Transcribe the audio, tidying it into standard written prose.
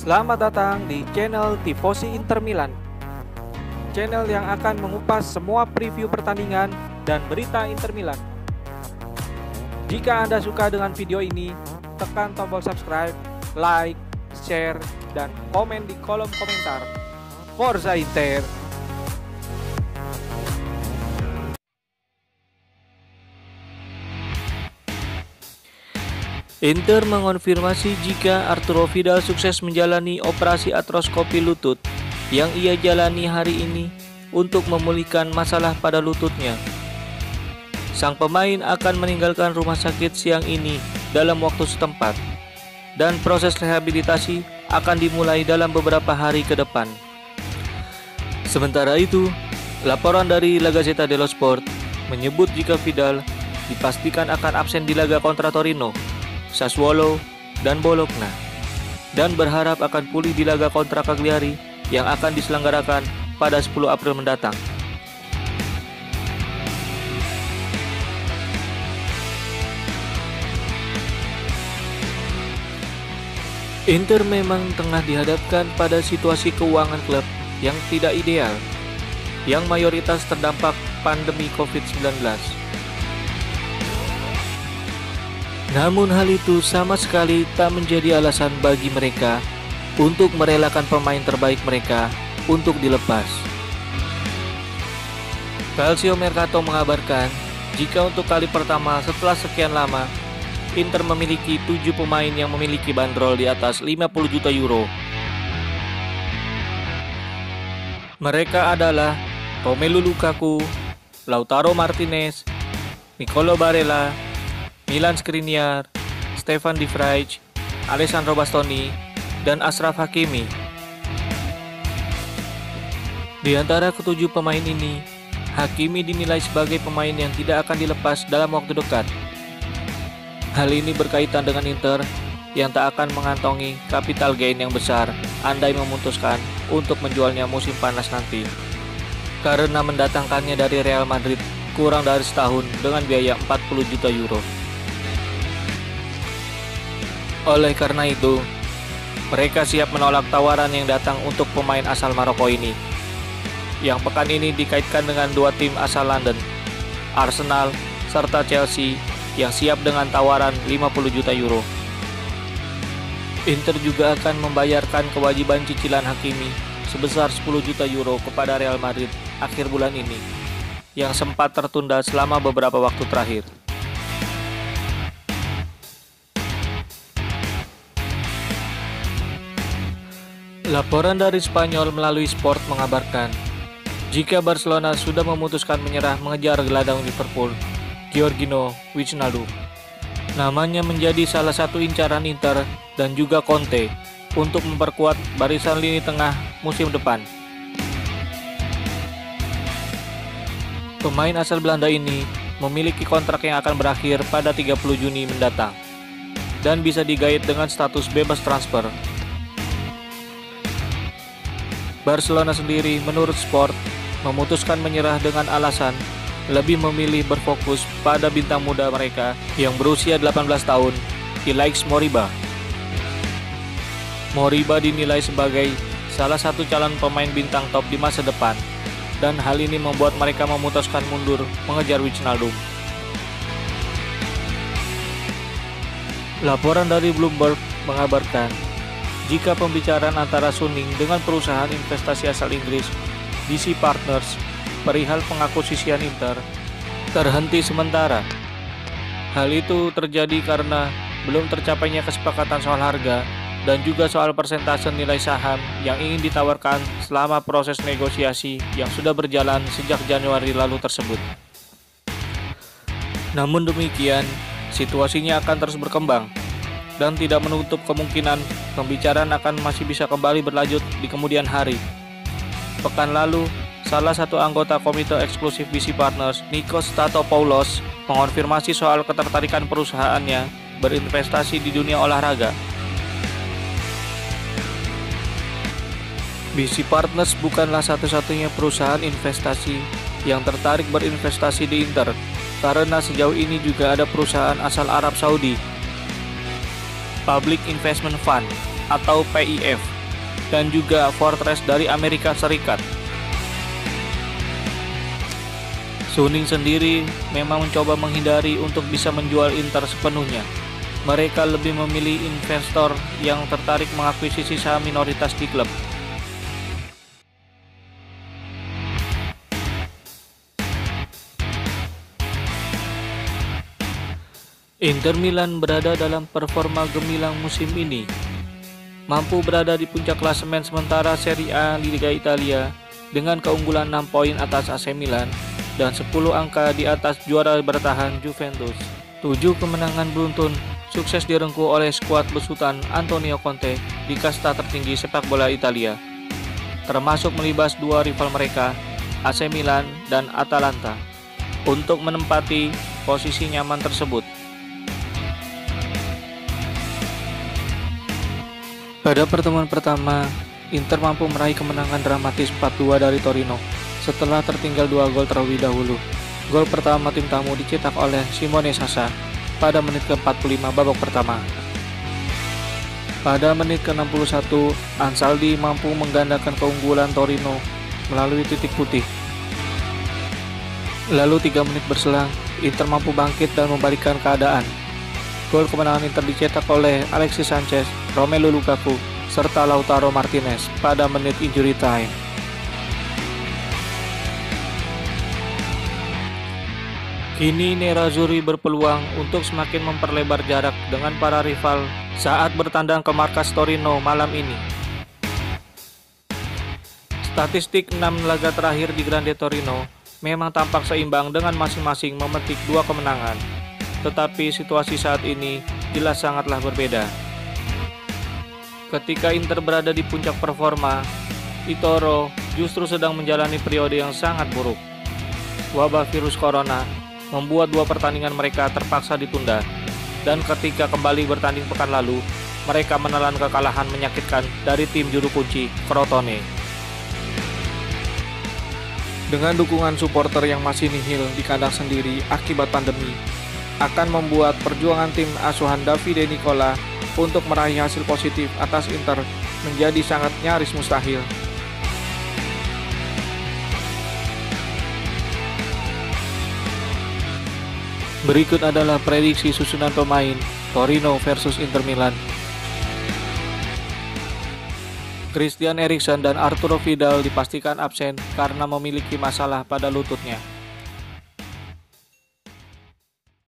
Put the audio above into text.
Selamat datang di channel Tifosi Inter Milan, channel yang akan mengupas semua preview pertandingan dan berita Inter Milan. Jika Anda suka dengan video ini, tekan tombol subscribe, like, share, dan komen di kolom komentar. Forza Inter! Inter mengonfirmasi jika Arturo Vidal sukses menjalani operasi artroskopi lutut yang ia jalani hari ini untuk memulihkan masalah pada lututnya. Sang pemain akan meninggalkan rumah sakit siang ini dalam waktu setempat, dan proses rehabilitasi akan dimulai dalam beberapa hari ke depan. Sementara itu, laporan dari La Gazzetta dello Sport menyebut jika Vidal dipastikan akan absen di laga kontra Torino, Sassuolo, dan Bologna, dan berharap akan pulih di laga kontra Cagliari yang akan diselenggarakan pada 10 April mendatang. Inter memang tengah dihadapkan pada situasi keuangan klub yang tidak ideal, yang mayoritas terdampak pandemi COVID-19. Namun hal itu sama sekali tak menjadi alasan bagi mereka untuk merelakan pemain terbaik mereka untuk dilepas. Calcio Mercato mengabarkan jika untuk kali pertama setelah sekian lama, Inter memiliki 7 pemain yang memiliki bandrol di atas 50 juta euro. Mereka adalah Romelu Lukaku, Lautaro Martinez, Nicolo Barella, Milan Skriniar, Stefan de Vrij, Alessandro Bastoni, dan Achraf Hakimi. Di antara ketujuh pemain ini, Hakimi dinilai sebagai pemain yang tidak akan dilepas dalam waktu dekat. Hal ini berkaitan dengan Inter yang tak akan mengantongi capital gain yang besar andai memutuskan untuk menjualnya musim panas nanti, karena mendatangkannya dari Real Madrid kurang dari setahun dengan biaya 40 juta euro. Oleh karena itu, mereka siap menolak tawaran yang datang untuk pemain asal Maroko ini, yang pekan ini dikaitkan dengan dua tim asal London, Arsenal serta Chelsea, yang siap dengan tawaran 50 juta euro. Inter juga akan membayarkan kewajiban cicilan Hakimi sebesar 10 juta euro kepada Real Madrid akhir bulan ini, yang sempat tertunda selama beberapa waktu terakhir. Laporan dari Spanyol melalui Sport mengabarkan jika Barcelona sudah memutuskan menyerah mengejar gelandang Liverpool, Georginio Wijnaldum. Namanya menjadi salah satu incaran Inter dan juga Conte untuk memperkuat barisan lini tengah musim depan. Pemain asal Belanda ini memiliki kontrak yang akan berakhir pada 30 Juni mendatang dan bisa digait dengan status bebas transfer. Barcelona sendiri menurut Sport memutuskan menyerah dengan alasan lebih memilih berfokus pada bintang muda mereka yang berusia 18 tahun, Ilaix Moriba. Moriba dinilai sebagai salah satu calon pemain bintang top di masa depan, dan hal ini membuat mereka memutuskan mundur mengejar Wijnaldum. Laporan dari Bloomberg mengabarkan jika pembicaraan antara Suning dengan perusahaan investasi asal Inggris, BC Partners, perihal pengakuisisian Inter terhenti sementara. Hal itu terjadi karena belum tercapainya kesepakatan soal harga dan juga soal persentase nilai saham yang ingin ditawarkan selama proses negosiasi yang sudah berjalan sejak Januari lalu tersebut. Namun demikian, situasinya akan terus berkembang dan tidak menutup kemungkinan pembicaraan akan masih bisa kembali berlanjut di kemudian hari. Pekan lalu, salah satu anggota komite eksklusif BC Partners, Nikos Statopoulos, mengonfirmasi soal ketertarikan perusahaannya berinvestasi di dunia olahraga. BC Partners bukanlah satu-satunya perusahaan investasi yang tertarik berinvestasi di Inter, karena sejauh ini juga ada perusahaan asal Arab Saudi, Public Investment Fund atau PIF, dan juga Fortress dari Amerika Serikat. Suning sendiri memang mencoba menghindari untuk bisa menjual Inter sepenuhnya. Mereka lebih memilih investor yang tertarik mengakuisisi saham minoritas di klub. Inter Milan berada dalam performa gemilang musim ini, mampu berada di puncak klasemen sementara Serie A Liga Italia dengan keunggulan 6 poin atas AC Milan dan 10 angka di atas juara bertahan Juventus. 7 kemenangan beruntun sukses direngkuh oleh skuad besutan Antonio Conte di kasta tertinggi sepak bola Italia, termasuk melibas dua rival mereka, AC Milan dan Atalanta, untuk menempati posisi nyaman tersebut. Pada pertemuan pertama, Inter mampu meraih kemenangan dramatis 4-2 dari Torino setelah tertinggal 2 gol terlebih dahulu. Gol pertama tim tamu dicetak oleh Simone Sasa pada menit ke-45 babak pertama. Pada menit ke-61, Ansaldi mampu menggandakan keunggulan Torino melalui titik putih. Lalu 3 menit berselang, Inter mampu bangkit dan membalikkan keadaan. Gol kemenangan Inter dicetak oleh Alexis Sanchez, Romelu Lukaku, serta Lautaro Martinez pada menit injury time. Kini Nerazzurri berpeluang untuk semakin memperlebar jarak dengan para rival saat bertandang ke markas Torino malam ini. Statistik 6 laga terakhir di Grande Torino memang tampak seimbang dengan masing-masing memetik 2 kemenangan. Tetapi situasi saat ini jelas sangatlah berbeda. Ketika Inter berada di puncak performa, Toro justru sedang menjalani periode yang sangat buruk. Wabah virus corona membuat 2 pertandingan mereka terpaksa ditunda, dan ketika kembali bertanding pekan lalu, mereka menelan kekalahan menyakitkan dari tim juru kunci Crotone. Dengan dukungan supporter yang masih nihil di kandang sendiri akibat pandemi, akan membuat perjuangan tim asuhan Davide Nicola untuk meraih hasil positif atas Inter menjadi sangat nyaris mustahil. Berikut adalah prediksi susunan pemain Torino versus Inter Milan. Christian Eriksen dan Arturo Vidal dipastikan absen karena memiliki masalah pada lututnya.